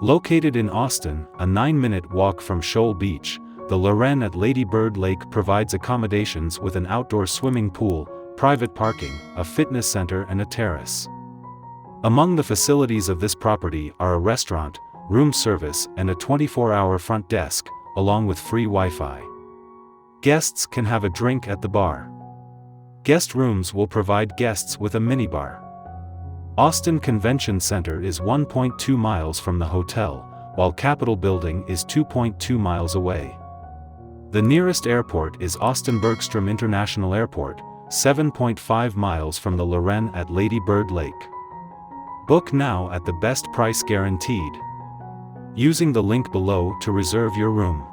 Located in Austin, a 9-minute walk from Shoal Beach, the Loren at Lady Bird Lake provides accommodations with an outdoor swimming pool, private parking, a fitness center and a terrace. Among the facilities of this property are a restaurant, room service and a 24-hour front desk, along with free Wi-Fi. Guests can have a drink at the bar. Guest rooms will provide guests with a minibar. Austin Convention Center is 1.2 miles from the hotel, while Capitol Building is 2.2 miles away. The nearest airport is Austin-Bergstrom International Airport, 7.5 miles from the Loren at Lady Bird Lake. Book now at the best price guaranteed. Using the link below to reserve your room.